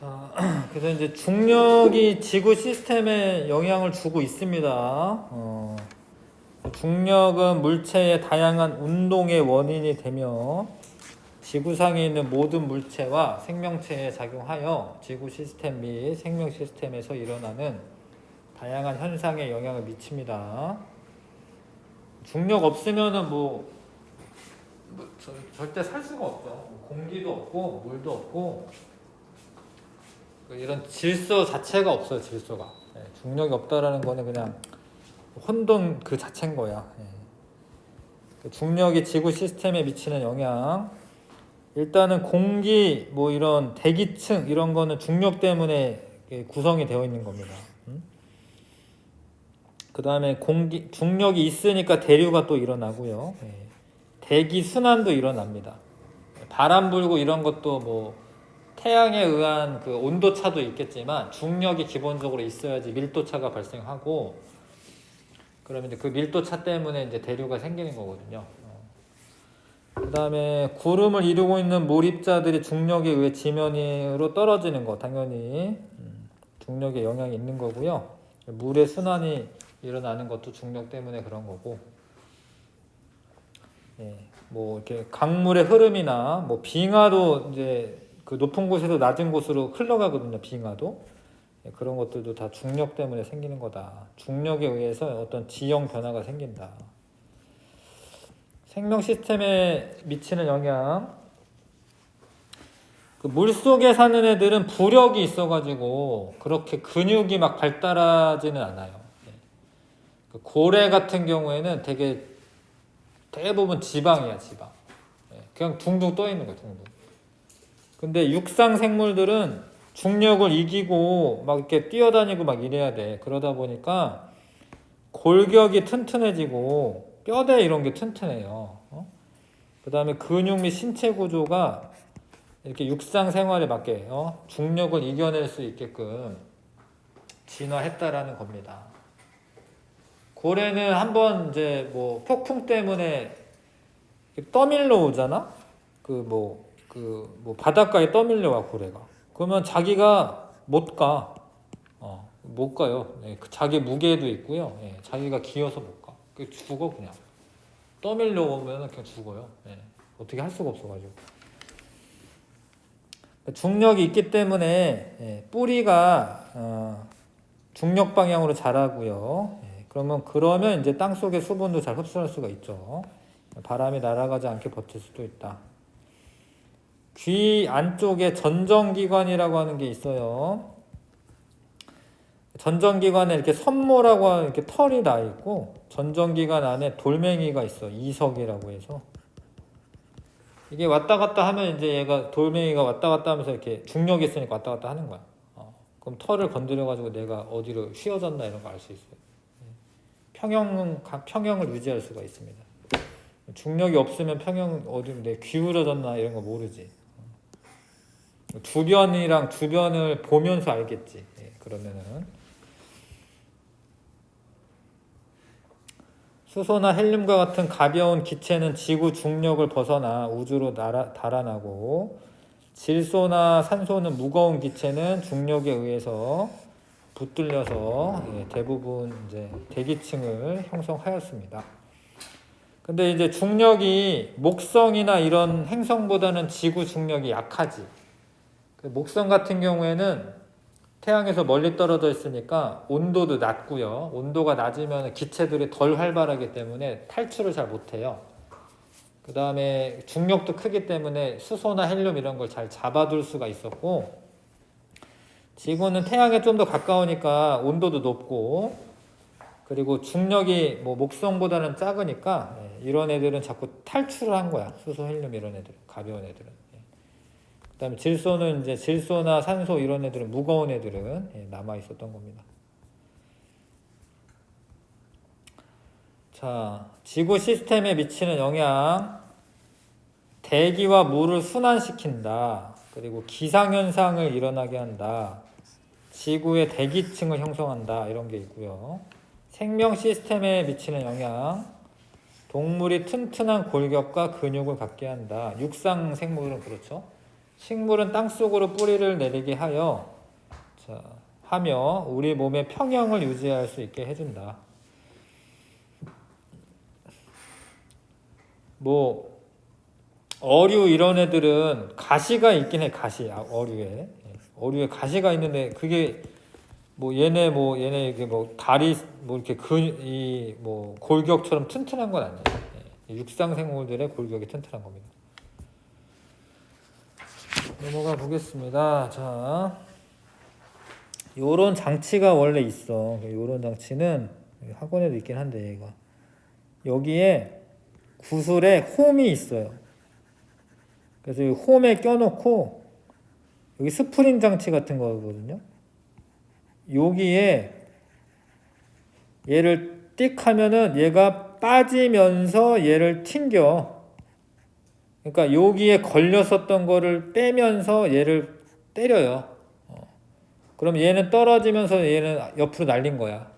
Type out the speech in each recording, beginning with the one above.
자, 그래서 이제 중력이 지구 시스템에 영향을 주고 있습니다. 중력은 물체의 다양한 운동의 원인이 되며 지구상에 있는 모든 물체와 생명체에 작용하여 지구 시스템 및 생명 시스템에서 일어나는 다양한 현상에 영향을 미칩니다. 중력 없으면은 절대 살 수가 없죠. 공기도 없고 물도 없고 이런 질서 자체가 없어요. 질서가. 중력이 없다라는 거는 그냥 혼돈 그 자체인 거야. 중력이 지구 시스템에 미치는 영향. 일단은 공기 이런 대기층 이런 거는 중력 때문에 구성이 되어 있는 겁니다. 그 다음에 중력이 있으니까 대류가 또 일어나고요. 대기 순환도 일어납니다. 바람 불고 이런 것도 태양에 의한 그 온도 차도 있겠지만 중력이 기본적으로 있어야지 밀도 차가 발생하고, 그러면 이제 그 밀도 차 때문에 이제 대류가 생기는 거거든요. 그 다음에 구름을 이루고 있는 몰입자들이 중력에 의해 지면으로 떨어지는 거, 당연히 중력에 영향이 있는 거고요. 물의 순환이 일어나는 것도 중력 때문에 그런 거고, 이렇게 강물의 흐름이나 빙하도 이제 그 높은 곳에서 낮은 곳으로 흘러가거든요. 빙하도. 그런 것들도 다 중력 때문에 생기는 거다. 중력에 의해서 어떤 지형 변화가 생긴다. 생명 시스템에 미치는 영향. 그 물속에 사는 애들은 부력이 있어가지고 그렇게 근육이 막 발달하지는 않아요. 그 고래 같은 경우에는 대부분 지방이야, 지방. 그냥 둥둥 떠 있는 거야, 둥둥. 근데 육상 생물들은 중력을 이기고 막 이렇게 뛰어다니고 막 이래야 돼. 그러다 보니까 골격이 튼튼해지고 뼈대 이런 게 튼튼해요. 그 다음에 근육 및 신체 구조가 이렇게 육상 생활에 맞게 중력을 이겨낼 수 있게끔 진화했다라는 겁니다. 고래는 한번 이제 폭풍 때문에 떠밀려 오잖아? 바닷가에 떠밀려 와, 고래가. 그러면 자기가 못 가. 못 가요. 자기 무게도 있고요. 자기가 기어서 못 가. 죽어, 그냥. 떠밀려 오면 그냥 죽어요. 어떻게 할 수가 없어가지고. 중력이 있기 때문에 뿌리가 중력 방향으로 자라고요. 그러면 이제 땅 속의 수분도 잘 흡수할 수가 있죠. 바람이 날아가지 않게 버틸 수도 있다. 귀 안쪽에 전정기관이라고 하는 게 있어요. 전정기관에 이렇게 선모라고 하는 이렇게 털이 나 있고, 전정기관 안에 돌멩이가 있어. 이석이라고 해서. 이게 왔다 갔다 하면 이제 얘가 돌멩이가 왔다 갔다 하면서 이렇게 중력이 있으니까 왔다 갔다 하는 거야. 그럼 털을 건드려가지고 내가 어디로 휘어졌나 이런 거 알 수 있어요. 평형을 유지할 수가 있습니다. 중력이 없으면 어디 기울어졌나 이런 거 모르지. 주변을 보면서 알겠지. 그러면은 수소나 헬륨과 같은 가벼운 기체는 지구 중력을 벗어나 우주로 달아나고, 질소나 산소는 무거운 기체는 중력에 의해서 붙들려서 대부분 이제 대기층을 형성하였습니다. 근데 이제 중력이 목성이나 이런 행성보다는 지구 중력이 약하지. 목성 같은 경우에는 태양에서 멀리 떨어져 있으니까 온도도 낮고요. 온도가 낮으면 기체들이 덜 활발하기 때문에 탈출을 잘 못해요. 그 다음에 중력도 크기 때문에 수소나 헬륨 이런 걸 잘 잡아둘 수가 있었고, 지구는 태양에 좀 더 가까우니까 온도도 높고, 그리고 중력이 목성보다는 작으니까 이런 애들은 자꾸 탈출을 한 거야. 수소, 헬륨 이런 애들, 가벼운 애들은. 그 다음에 질소나 산소 이런 애들은, 무거운 애들은 남아 있었던 겁니다. 자, 지구 시스템에 미치는 영향. 대기와 물을 순환시킨다. 그리고 기상현상을 일어나게 한다. 지구의 대기층을 형성한다. 이런 게 있고요. 생명 시스템에 미치는 영향. 동물이 튼튼한 골격과 근육을 갖게 한다. 육상 생물은 그렇죠. 식물은 땅속으로 뿌리를 내리게 하며 우리 몸의 평형을 유지할 수 있게 해준다. 뭐 어류 이런 애들은 가시가 있긴 해. 가시 어류에 가시가 있는데 그게 얘네 이게 다리 이렇게 골격처럼 튼튼한 건 아니에요. 육상 생물들의 골격이 튼튼한 겁니다. 넘어가 보겠습니다. 자, 요런 장치가 원래 있어. 요런 장치는 학원에도 있긴 한데 얘가 여기에 구슬에 홈이 있어요. 그래서 이 홈에 껴놓고 여기 스프링 장치 같은 거거든요. 여기에 얘를 띡 하면은 얘가 빠지면서 얘를 튕겨. 그러니까 여기에 걸렸었던 거를 빼면서 얘를 때려요. 그럼 얘는 떨어지면서 얘는 옆으로 날린 거야.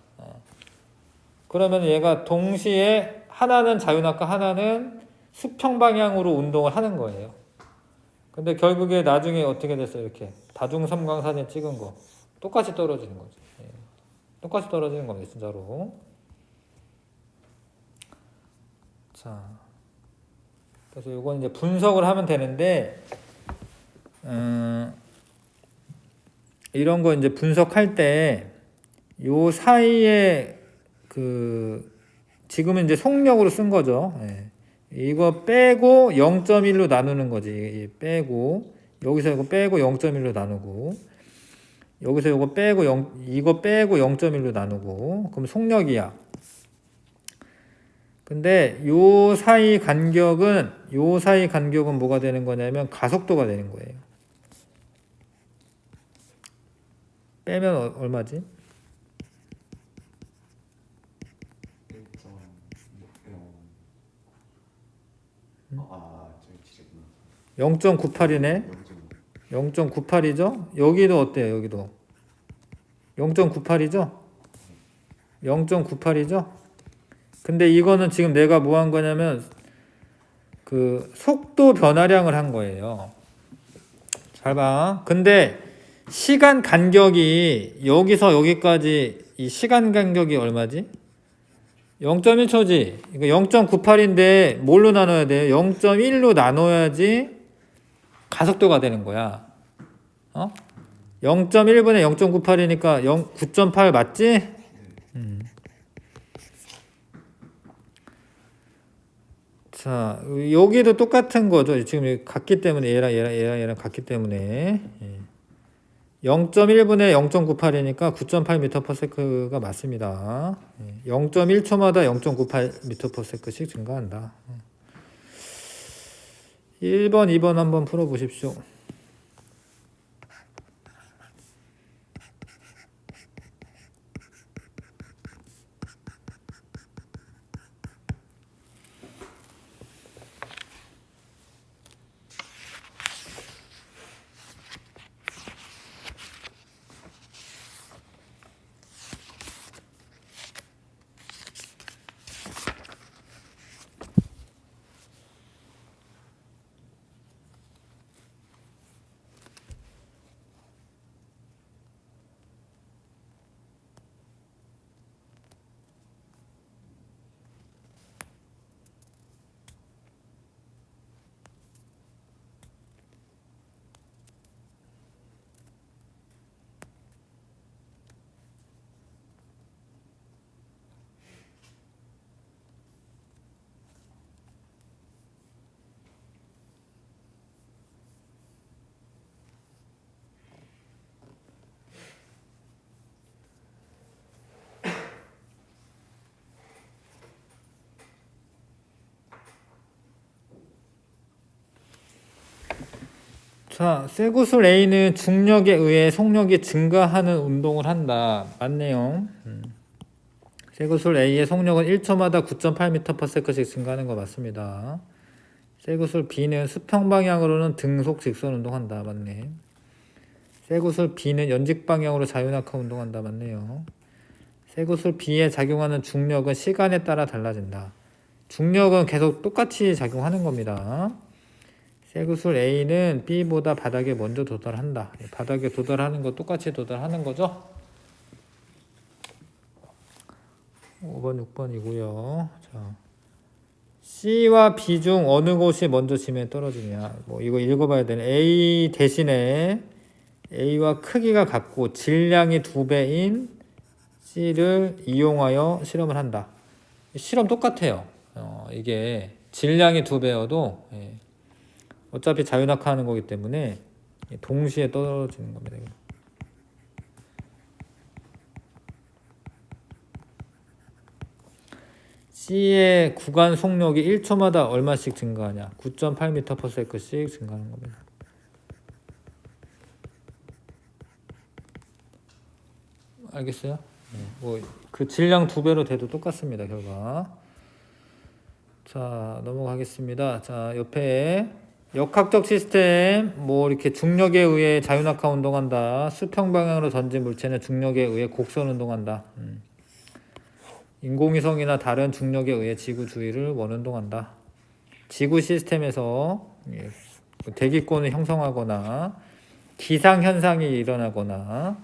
그러면 얘가 동시에 하나는 자유낙하, 하나는 수평 방향으로 운동을 하는 거예요. 근데 결국에 나중에 어떻게 됐어요? 이렇게 다중섬광 사진 찍은 거 똑같이 떨어지는 거죠. 똑같이 떨어지는 겁니다, 진짜로. 자, 그래서 이건 이제 분석을 하면 되는데, 이런 거 이제 분석할 때, 요 사이에 지금은 이제 속력으로 쓴 거죠. 이거 빼고 0.1로 나누는 거지. 빼고, 여기서 이거 빼고 0.1로 나누고, 여기서 이거 빼고 0.1로 나누고, 그럼 속력이야. 근데 요 사이 간격은 뭐가 되는 거냐면 가속도가 되는 거예요. 빼면 얼마지? 0.98이네. 0.98이죠? 여기도 어때요? 여기도 0.98이죠? 0.98이죠? 근데 이거는 지금 내가 뭐 한 거냐면 속도 변화량을 한 거예요. 잘 봐. 근데 시간 간격이 여기서 여기까지 이 시간 간격이 얼마지? 0.1초지. 그러니까 0.98인데 뭘로 나눠야 돼요? 0.1로 나눠야지 가속도가 되는 거야. 0.1분의 0.98이니까 9.8 맞지? 자, 여기도 똑같은 거죠. 지금 같기 때문에 얘랑 같기 때문에 0.1분의 0.98이니까 9.8m/s가 맞습니다. 0.1초마다 0.98m/s씩 증가한다. 1번, 2번 한번 풀어보십시오. 자, 쇠구슬 A는 중력에 의해 속력이 증가하는 운동을 한다. 맞네요. 쇠구슬 A의 속력은 1초마다 9.8m/s씩 증가하는 거 맞습니다. 쇠구슬 B는 수평 방향으로는 등속 직선 운동한다. 맞네. 쇠구슬 B는 연직 방향으로 자유낙하 운동한다. 맞네요. 쇠구슬 B에 작용하는 중력은 시간에 따라 달라진다. 중력은 계속 똑같이 작용하는 겁니다. 쇠구슬 A는 B보다 바닥에 먼저 도달한다. 바닥에 도달하는 거 똑같이 도달하는 거죠. 5번, 6번이고요. 자, C와 B 중 어느 곳이 먼저 지면에 떨어지냐. 뭐 이거 읽어봐야 되네. A 대신에 A와 크기가 같고 질량이 2배인 C를 이용하여 실험을 한다. 실험 똑같아요. 이게 질량이 2배여도 어차피 자유낙하하는 거기 때문에 동시에 떨어지는 겁니다. C의 구간 속력이 1초마다 얼마씩 증가하냐? 9.8m/s씩 증가하는 겁니다. 알겠어요? 뭐 그 질량 2배로 돼도 똑같습니다. 결과. 자, 넘어가겠습니다. 자, 옆에 역학적 시스템, 뭐 이렇게 중력에 의해 자유낙하 운동한다. 수평 방향으로 던진 물체는 중력에 의해 곡선 운동한다. 인공위성이나 다른 중력에 의해 지구 주위를 원운동한다. 지구 시스템에서 대기권을 형성하거나 기상 현상이 일어나거나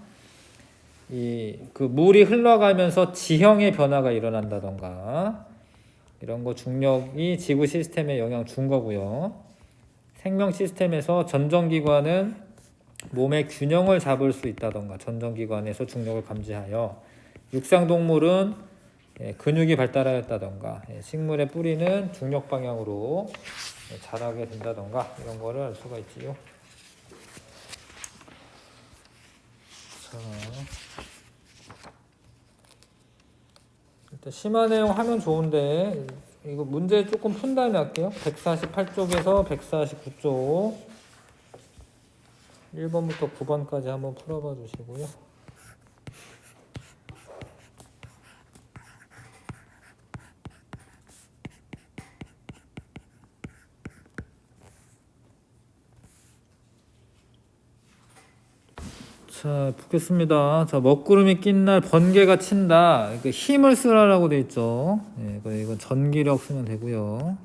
그 물이 흘러가면서 지형의 변화가 일어난다던가 이런 거 중력이 지구 시스템에 영향 준 거고요. 생명 시스템에서 전정기관은 몸의 균형을 잡을 수 있다던가 전정기관에서 중력을 감지하여 육상동물은 근육이 발달하였다던가 식물의 뿌리는 중력 방향으로 자라게 된다던가 이런 거를 알 수가 있지요. 자, 일단 심화 내용 하면 좋은데 이거 문제 조금 푼 다음에 할게요. 148쪽에서 149쪽 1번부터 9번까지 한번 풀어봐 주시고요. 자, 붓겠습니다. 자, 먹구름이 낀 날 번개가 친다. 힘을 쓰라라고 돼 있죠. 이건 전기력 쓰면 되고요.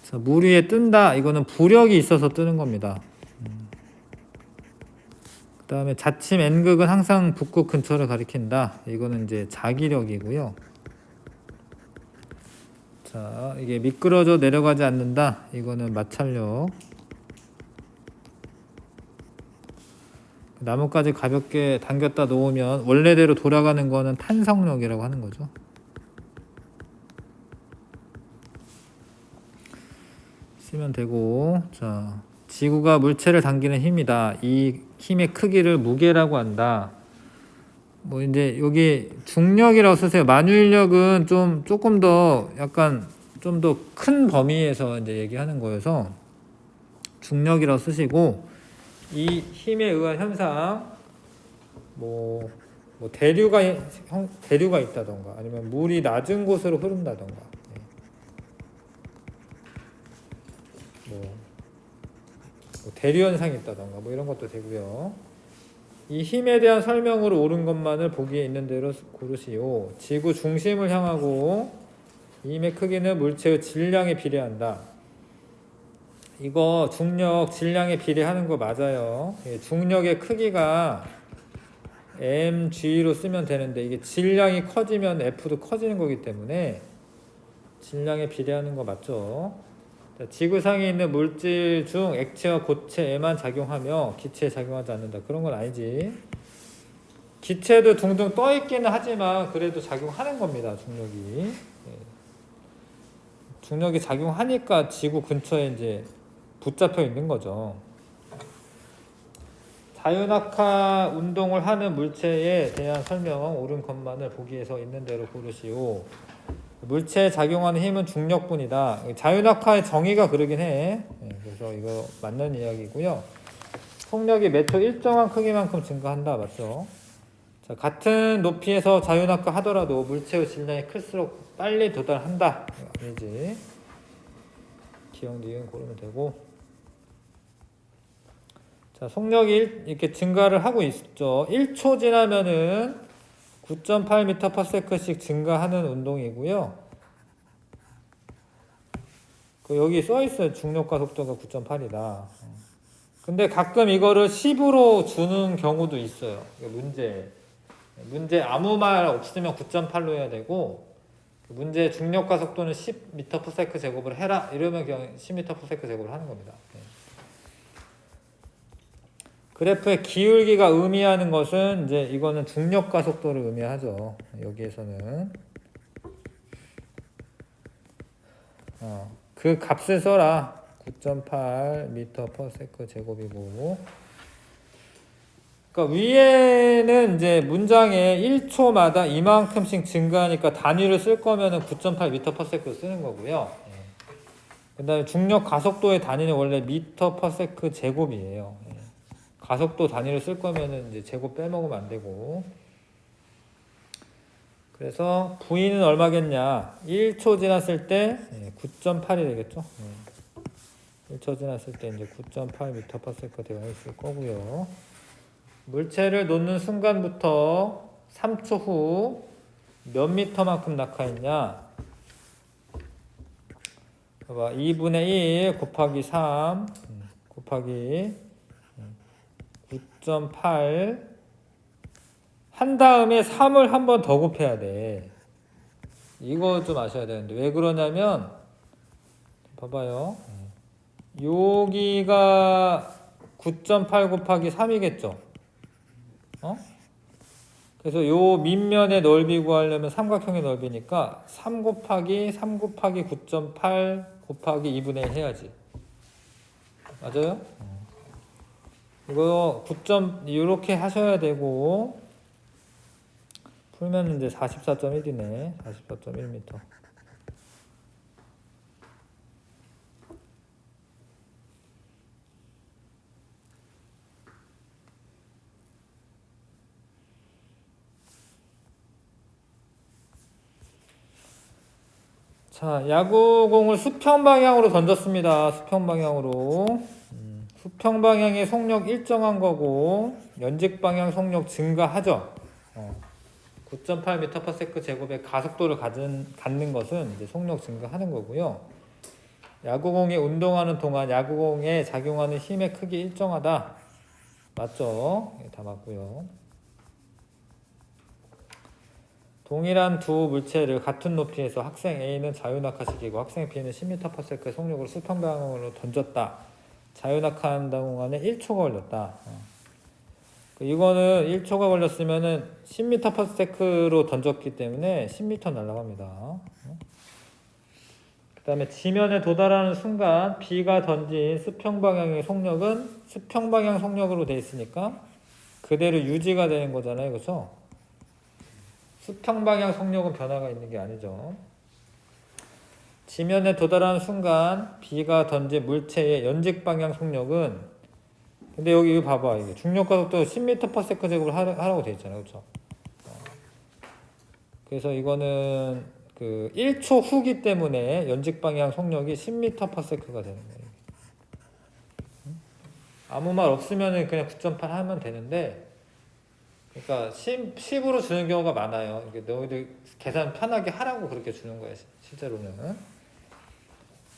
자, 물 위에 뜬다. 이거는 부력이 있어서 뜨는 겁니다. 그 다음에 자침 N극은 항상 북극 근처를 가리킨다. 이거는 이제 자기력이고요. 자, 이게 미끄러져 내려가지 않는다. 이거는 마찰력. 나뭇가지 가볍게 당겼다 놓으면 원래대로 돌아가는 거는 탄성력이라고 하는 거죠. 쓰면 되고, 자, 지구가 물체를 당기는 힘이다. 이 힘의 크기를 무게라고 한다. 뭐 이제 여기 중력이라고 쓰세요. 만유인력은 조금 더 약간 좀 더 큰 범위에서 이제 얘기하는 거여서 중력이라고 쓰시고. 이 힘에 의한 현상, 뭐 대류가 있다던가, 아니면 물이 낮은 곳으로 흐른다던가, 뭐 대류 현상이 있다던가, 뭐 이런 것도 되고요. 이 힘에 대한 설명으로 옳은 것만을 보기에 있는 대로 고르시오. 지구 중심을 향하고 이 힘의 크기는 물체의 질량에 비례한다. 이거 중력 질량에 비례하는 거 맞아요. 중력의 크기가 mg로 쓰면 되는데 이게 질량이 커지면 F도 커지는 거기 때문에 질량에 비례하는 거 맞죠? 지구상에 있는 물질 중 액체와 고체에만 작용하며 기체에 작용하지 않는다. 그런 건 아니지. 기체도 둥둥 떠 있기는 하지만 그래도 작용하는 겁니다. 중력이 작용하니까 지구 근처에 이제 붙잡혀 있는 거죠. 자유낙하 운동을 하는 물체에 대한 설명 옳은 것만을 보기에서 있는 대로 고르시오. 물체에 작용하는 힘은 중력뿐이다. 자유낙하의 정의가 그러긴 해. 그래서 이거 맞는 이야기고요. 속력이 매초 일정한 크기만큼 증가한다. 맞죠? 자, 같은 높이에서 자유낙하 하더라도 물체의 질량이 클수록 빨리 도달한다. 아니지. 기억, 니은 고르면 되고. 자, 속력이 이렇게 증가를 하고 있죠. 1초 지나면은 9.8m/s씩 증가하는 운동이고요. 여기 써 있어요. 중력과 속도가 9.8이다. 근데 가끔 이거를 10으로 주는 경우도 있어요. 문제 아무 말 없으면 9.8로 해야 되고, 문제 중력과 속도는 10m/s 제곱을 해라 이러면 그냥 10m/s 제곱을 하는 겁니다. 그래프의 기울기가 의미하는 것은 이제 이거는 중력과 속도를 의미하죠. 여기에서는 그 값을 써라. 9.8m/s 제곱이고, 그러니까 위에는 이제 문장에 1초마다 이만큼씩 증가하니까 단위를 쓸 거면은 9.8m/s를 쓰는 거고요. 그 다음에 중력 가속도의 단위는 원래 m/s 제곱이에요. 가속도 단위를 쓸 거면은 이제 제곱 빼먹으면 안 되고. 그래서 V는 얼마겠냐? 1초 지났을 때 9.8이 되겠죠. 1초 지났을 때 이제 9.8m/s가 되어 있을 거고요. 물체를 놓는 순간부터 3초 후 몇 미터만큼 낙하했냐? 봐봐, 2분의 1 곱하기 3 곱하기 9.8 한 다음에 3을 한 번 더 곱해야 돼. 이거 좀 아셔야 되는데 왜 그러냐면 봐봐요. 여기가 9.8 곱하기 3이겠죠. 그래서 요 밑면의 넓이 구하려면 삼각형의 넓이니까 3 곱하기 9.8 곱하기 2분의 1 해야지. 맞아요? 이거 9점 이렇게 하셔야 되고, 풀면 이제 44.1이네. 44.1m. 자, 야구공을 수평 방향으로 던졌습니다. 수평 방향으로. 수평 방향의 속력 일정한 거고, 연직 방향 속력 증가하죠. 9.8m/s 제곱의 가속도를 갖는 것은 이제 속력 증가하는 거고요. 야구공이 운동하는 동안 야구공에 작용하는 힘의 크기 일정하다. 맞죠? 다 맞고요. 동일한 두 물체를 같은 높이에서 학생 A는 자유낙하시키고 학생 B는 10m/s의 속력으로 수평 방향으로 던졌다. 자유낙하한 동안에 1초가 걸렸다. 이거는 1초가 걸렸으면은 10m/s로 던졌기 때문에 10m 날아갑니다. 그 다음에 지면에 도달하는 순간 B가 던진 수평 방향의 속력은 수평 방향 속력으로 돼 있으니까 그대로 유지가 되는 거잖아요. 그렇죠? 수평 방향 속력은 변화가 있는 게 아니죠. 지면에 도달하는 순간 B가 던진 물체의 연직 방향 속력은, 근데 여기 이거 봐봐, 이게 중력 가속도 10m/s 제곱을 하라고 돼 있잖아요. 그렇죠? 그래서 이거는 그 1초 후기 때문에 연직 방향 속력이 10m/s가 되는 거예요. 아무 말 없으면은 그냥 9.8 하면 되는데, 그러니까 10으로 주는 경우가 많아요. 이게 너희들 계산 편하게 하라고 그렇게 주는 거예요, 실제로는.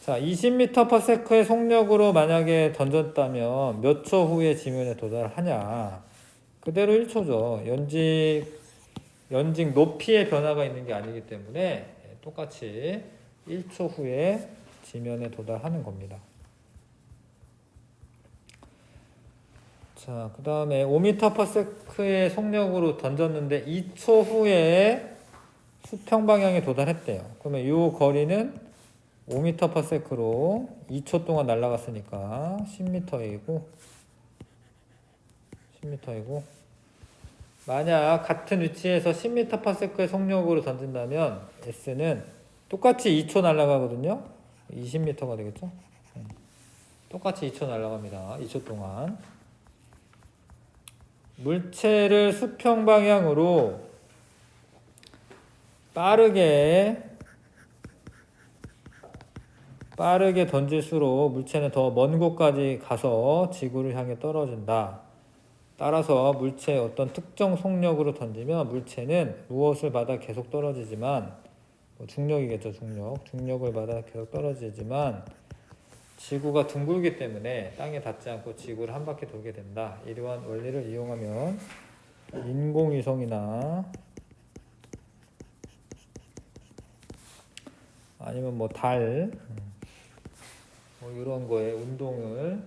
자, 20m/s의 속력으로 만약에 던졌다면 몇 초 후에 지면에 도달하냐? 그대로 1초죠. 연직 높이의 변화가 있는 게 아니기 때문에 똑같이 1초 후에 지면에 도달하는 겁니다. 자, 그 다음에 5m/s의 속력으로 던졌는데 2초 후에 수평 방향에 도달했대요. 그러면 이 거리는 5m/s로 2초 동안 날아갔으니까 10m이고 만약 같은 위치에서 10m/s의 속력으로 던진다면 S는 똑같이 2초 날아가거든요. 20m가 되겠죠. 똑같이 2초 날아갑니다. 2초 동안. 물체를 수평 방향으로 빠르게 던질수록 물체는 더 먼 곳까지 가서 지구를 향해 떨어진다. 따라서 물체의 어떤 특정 속력으로 던지면 물체는 무엇을 받아 계속 떨어지지만, 중력이겠죠. 중력을 받아 계속 떨어지지만 지구가 둥글기 때문에 땅에 닿지 않고 지구를 한 바퀴 돌게 된다. 이러한 원리를 이용하면 인공위성이나 아니면 뭐 달, 뭐 이런 거에 운동을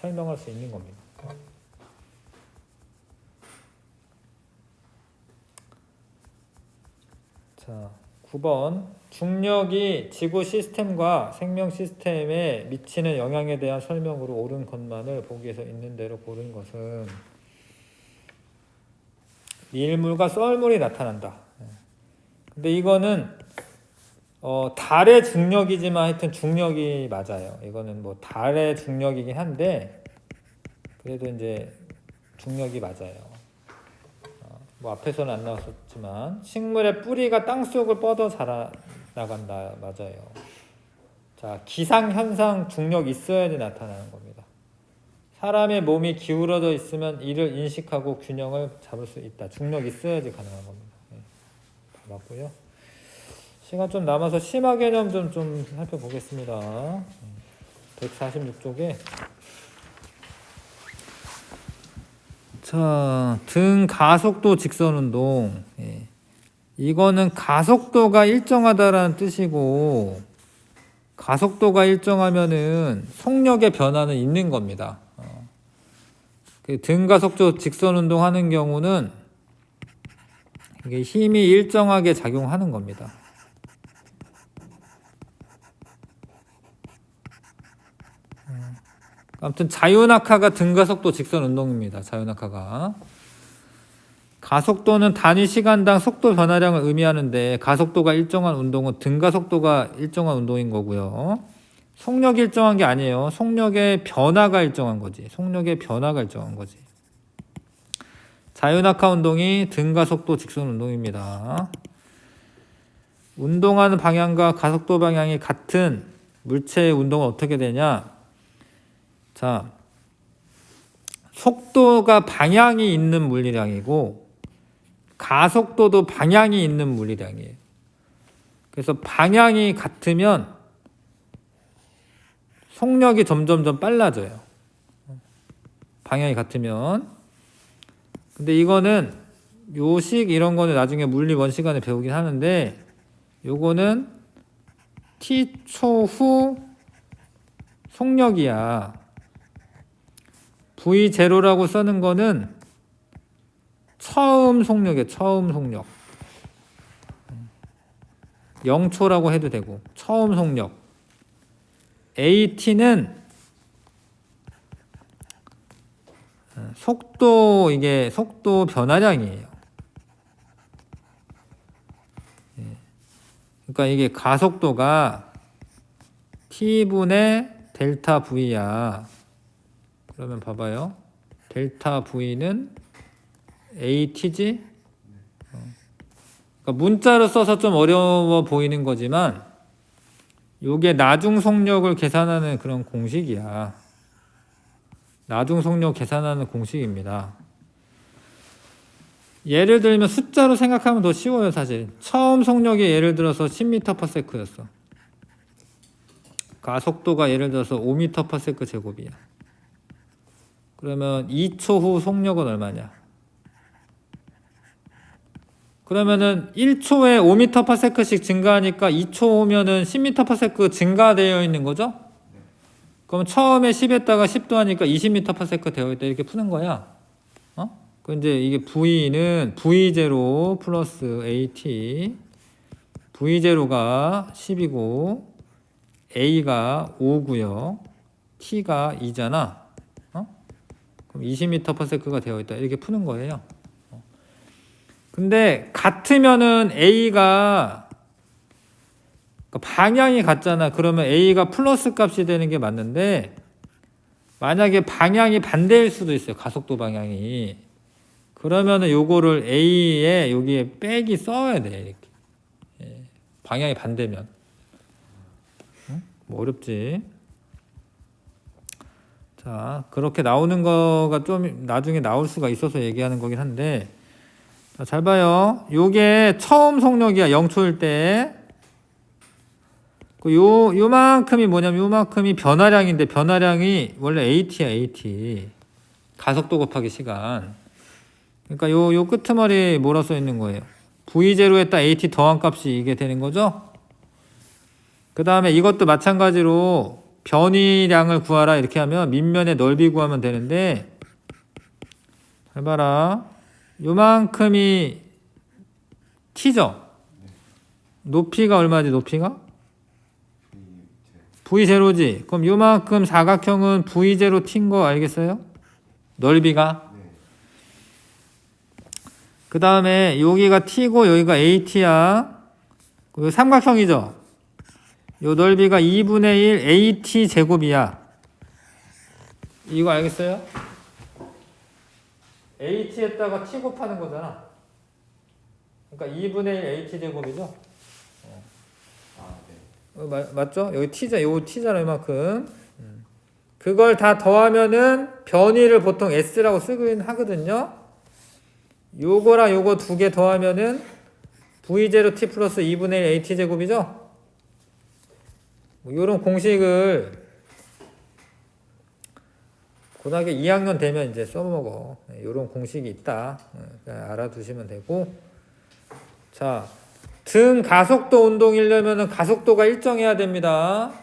설명할 수 있는 겁니다. 자, 9번. 중력이 지구 시스템과 생명 시스템에 미치는 영향에 대한 설명으로 옳은 것만을 보기에서 있는 대로 고른 것은 밀물과 썰물이 나타난다. 근데 이거는 달의 중력이지만 하여튼 중력이 맞아요. 이거는 뭐 달의 중력이긴 한데 그래도 이제 중력이 맞아요. 뭐 앞에서는 안 나왔었지만 식물의 뿌리가 땅속을 뻗어 자라나간다. 맞아요. 자, 기상현상 중력 있어야지 나타나는 겁니다. 사람의 몸이 기울어져 있으면 이를 인식하고 균형을 잡을 수 있다. 중력 있어야지 가능한 겁니다. 네. 맞고요. 시간 좀 남아서 심화 개념 좀 살펴보겠습니다. 146쪽에 자, 등 가속도 직선운동. 예. 이거는 가속도가 일정하다라는 뜻이고 가속도가 일정하면은 속력의 변화는 있는 겁니다. 그 등 가속도 직선운동 하는 경우는 이게 힘이 일정하게 작용하는 겁니다. 아무튼 자유낙하가 등가속도 직선운동입니다. 자유낙하가. 가속도는 단위 시간당 속도 변화량을 의미하는데 가속도가 일정한 운동은 등가속도가 일정한 운동인 거고요. 속력이 일정한 게 아니에요. 속력의 변화가 일정한 거지. 속력의 변화가 일정한 거지. 자유낙하 운동이 등가속도 직선운동입니다. 운동하는 방향과 가속도 방향이 같은 물체의 운동은 어떻게 되냐? 자, 속도가 방향이 있는 물리량이고 가속도도 방향이 있는 물리량이에요. 그래서 방향이 같으면 속력이 점점점 빨라져요. 방향이 같으면. 근데 이거는 요식 이런 거는 나중에 물리 원 시간에 배우긴 하는데 요거는 t초 후 속력이야. V0라고 쓰는 거는 처음 속력이에요. 처음 속력. 0초라고 해도 되고 처음 속력. AT는 속도, 이게 속도 변화량이에요. 그러니까 이게 가속도가 T분의 델타 V야. 그러면 봐봐요. 델타 V는 AT지? 그러니까 문자로 써서 좀 어려워 보이는 거지만 요게 나중 속력을 계산하는 그런 공식이야. 나중 속력 계산하는 공식입니다. 예를 들면 숫자로 생각하면 더 쉬워요. 사실 처음 속력이 예를 들어서 10m/s였어. 가속도가 예를 들어서 5m/s 제곱이야. 그러면 2초 후 속력은 얼마냐? 그러면은 1초에 5m/s씩 증가하니까 2초 후면은 10m/s 증가되어 있는 거죠? 그럼 처음에 10에다가 10도 하니까 20m/s 되어 있다. 이렇게 푸는 거야. 그 이제 이게 V는 V0 플러스 AT. V0가 10이고 A가 5고요. T가 2잖아. 그럼 20m/s가 되어 있다. 이렇게 푸는 거예요. 근데 같으면은 A가 방향이 같잖아. 그러면 A가 플러스 값이 되는 게 맞는데 만약에 방향이 반대일 수도 있어요. 가속도 방향이. 그러면은 요거를 A에 여기에 빼기 써야 돼. 이렇게. 방향이 반대면. 뭐 어렵지. 자, 그렇게 나오는 거가 좀 나중에 나올 수가 있어서 얘기하는 거긴 한데 자, 잘 봐요. 요게 처음 속력이야. 0초일 때. 요만큼이 뭐냐면 요만큼이 변화량인데 변화량이 원래 AT야, AT. 가속도 곱하기 시간. 그러니까 요 끄트머리에 뭐라 써 있는 거예요? V0에다 AT 더한 값이 이게 되는 거죠? 그 다음에 이것도 마찬가지로 변이량을 구하라 이렇게 하면 밑면의 넓이 구하면 되는데 잘 봐라. 요만큼이 T죠? 높이가 얼마지 높이가? V0지. 그럼 요만큼 사각형은 V0 T인 거 알겠어요? 넓이가. 그 다음에 여기가 T고 여기가 AT야. 요 삼각형이죠? 요 넓이가 2분의 1 AT 제곱이야. 이거 알겠어요? AT에다가 T 곱하는 거잖아. 그러니까 2분의 1 AT 제곱이죠? 맞죠? 여기 T자, 요 T잖아, 이만큼. 그걸 다 더하면은 변이를 보통 S라고 쓰긴 하거든요. 요거랑 요거 두 개 더하면은 V0T 플러스 2분의 1 AT 제곱이죠? 요런 공식을 고등학교 2학년 되면 이제 써먹어. 요런 공식이 있다. 그냥 알아두시면 되고. 자, 등 가속도 운동이려면 가속도가 일정해야 됩니다.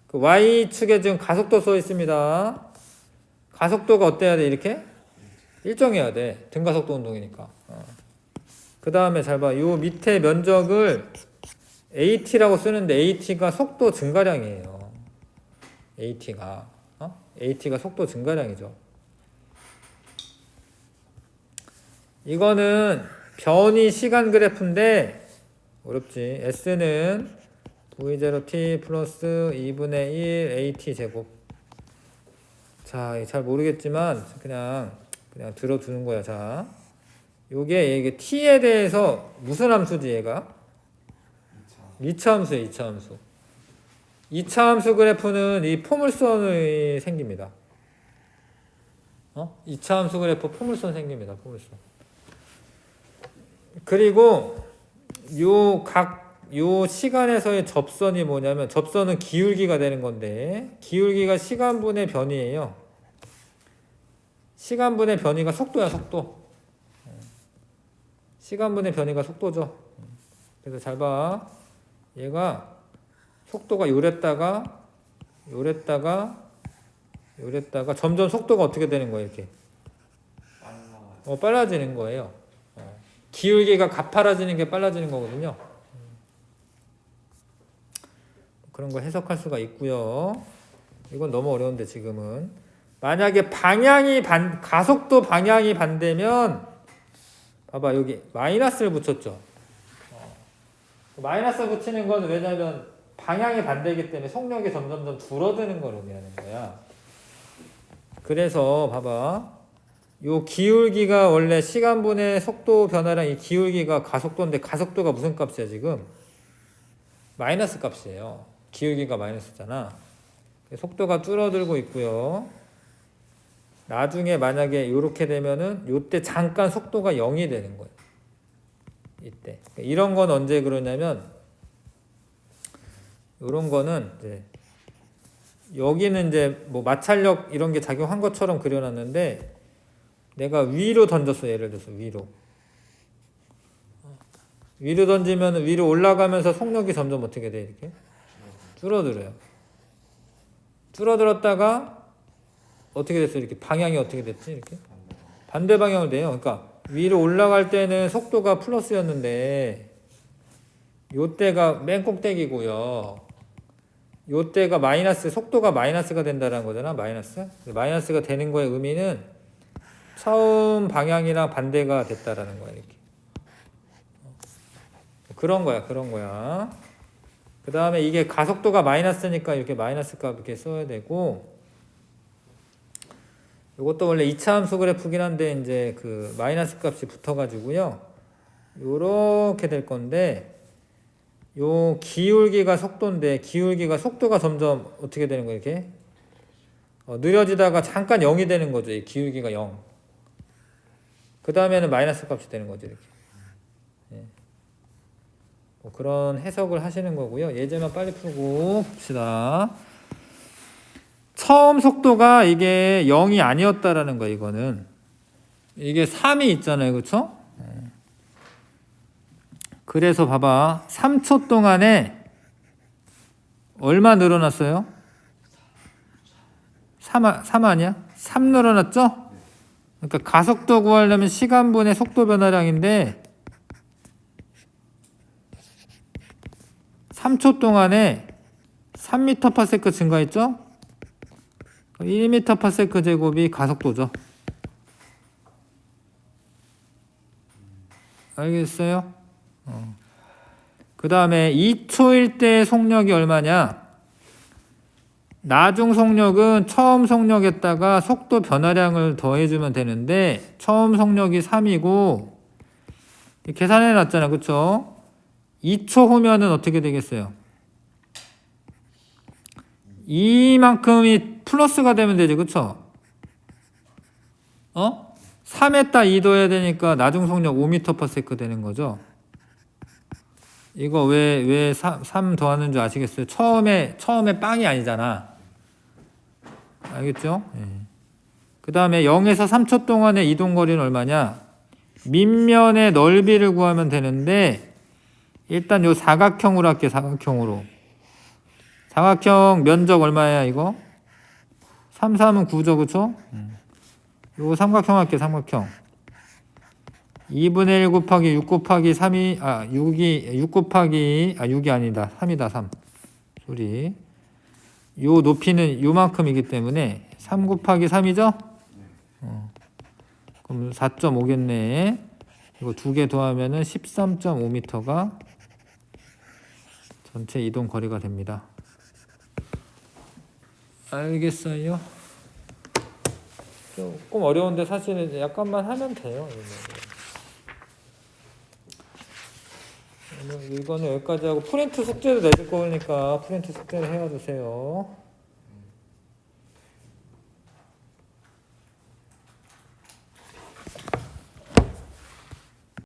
그 Y축에 지금 가속도 써 있습니다. 가속도가 어때야 돼? 이렇게? 일정해야 돼. 등 가속도 운동이니까. 그 다음에 잘 봐. 요 밑에 면적을 AT라고 쓰는데 AT가 속도 증가량이에요. AT가. AT가 속도 증가량이죠. 이거는 변이 시간 그래프인데 어렵지. S는 V0T 플러스 2분의 1 AT 제곱. 자, 잘 모르겠지만 그냥 들어두는 거야. 자, 이게 T에 대해서 무슨 함수지 얘가? 2차 함수예요. 2차 함수. 2차 함수 그래프는 이 포물선이 생깁니다. 2차 함수 그래프 포물선 생깁니다. 포물선. 그리고 요 시간에서의 접선이 뭐냐면 접선은 기울기가 되는 건데 기울기가 시간분의 변이에요. 시간분의 변이가 속도야, 속도. 시간분의 변이가 속도죠. 그래서 잘 봐. 얘가 속도가 요랬다가 점점 속도가 어떻게 되는 거예요, 이렇게? 빨라지는 거예요. 기울기가 가파라지는 게 빨라지는 거거든요. 그런 거 해석할 수가 있고요. 이건 너무 어려운데 지금은. 만약에 가속도 방향이 반대면 봐봐 여기 마이너스를 붙였죠. 마이너스 붙이는 건 왜냐면 방향이 반대이기 때문에 속력이 점점 줄어드는 걸 의미하는 거야. 그래서 봐봐 요 기울기가 원래 시간분의 속도 변화랑 이 기울기가 가속도인데 가속도가 무슨 값이야 지금? 마이너스 값이에요. 기울기가 마이너스잖아. 속도가 줄어들고 있고요. 나중에 만약에 이렇게 되면은 요때 잠깐 속도가 0이 되는 거예요. 이때. 이런 건 언제 그러냐면 이런 거는 이제 여기는 이제 뭐 마찰력 이런 게 작용한 것처럼 그려놨는데 내가 위로 던졌어. 예를 들어서 위로 던지면 위로 올라가면서 속력이 점점 어떻게 돼? 이렇게 줄어들어요. 줄어들었다가 어떻게 됐어요? 이렇게 방향이 어떻게 됐지? 이렇게 반대 방향으로 돼요. 그러니까 위로 올라갈 때는 속도가 플러스였는데 요때가 맨 꼭대기고요. 요때가 마이너스, 속도가 마이너스가 된다는 거잖아. 마이너스가 되는 거의 의미는 처음 방향이랑 반대가 됐다라는 거야. 이렇게 그런 거야. 그 다음에 이게 가속도가 마이너스니까 이렇게 마이너스 값 이렇게 써야 되고, 이것도 원래 2차 함수 그래프긴 한데 이제 그 마이너스 값이 붙어가지고요. 요렇게 될 건데, 요 기울기가 속도인데 기울기가 속도가 점점 어떻게 되는 거예요? 이렇게 느려지다가 잠깐 0이 되는 거죠. 이 기울기가 0. 그 다음에는 마이너스 값이 되는 거죠. 이렇게. 뭐 그런 해석을 하시는 거고요. 예제만 빨리 풀고 봅시다. 처음 속도가 이게 0이 아니었다라는 거예요. 이거는 이게 3이 있잖아요. 그렇죠? 그래서 봐봐. 3초 동안에 얼마 늘어났어요? 3 아니야? 3 늘어났죠? 그러니까 가속도 구하려면 시간분의 속도 변화량인데 3초 동안에 3m/s 증가했죠? 1m/s 제곱이 가속도죠. 알겠어요? 그 다음에 2초일 때 속력이 얼마냐? 나중 속력은 처음 속력에다가 속도 변화량을 더해주면 되는데 처음 속력이 3이고 계산해 놨잖아. 그쵸? 2초 후면은 어떻게 되겠어요? 이만큼이 플러스가 되면 되지. 그쵸? 3에다 2 더해야 되니까 나중 속력 5m/s 되는 거죠. 이거 왜 3 더하는 줄 아시겠어요? 처음에 빵이 아니잖아. 알겠죠? 예. 그 다음에 0에서 3초 동안의 이동거리는 얼마냐? 밑면의 넓이를 구하면 되는데 일단 요 사각형으로 할게. 사각형으로. 사각형 면적 얼마야 이거? 3, 3은 9죠. 그쵸? 요거 삼각형 할게. 삼각형 2분의 1 곱하기 6 곱하기 3이 6이 6이 아니다. 3이다. 3 소리. 요 높이는 요만큼이기 때문에 3 곱하기 3이죠? 그럼 4.5겠네. 이거 두 개 더하면은 13.5m가 전체 이동 거리가 됩니다. 알겠어요? 조금 어려운데 사실은 약간만 하면 돼요. 이거는 여기까지 하고 프린트 숙제도 내줄 거니까 프린트 숙제를 해와 주세요.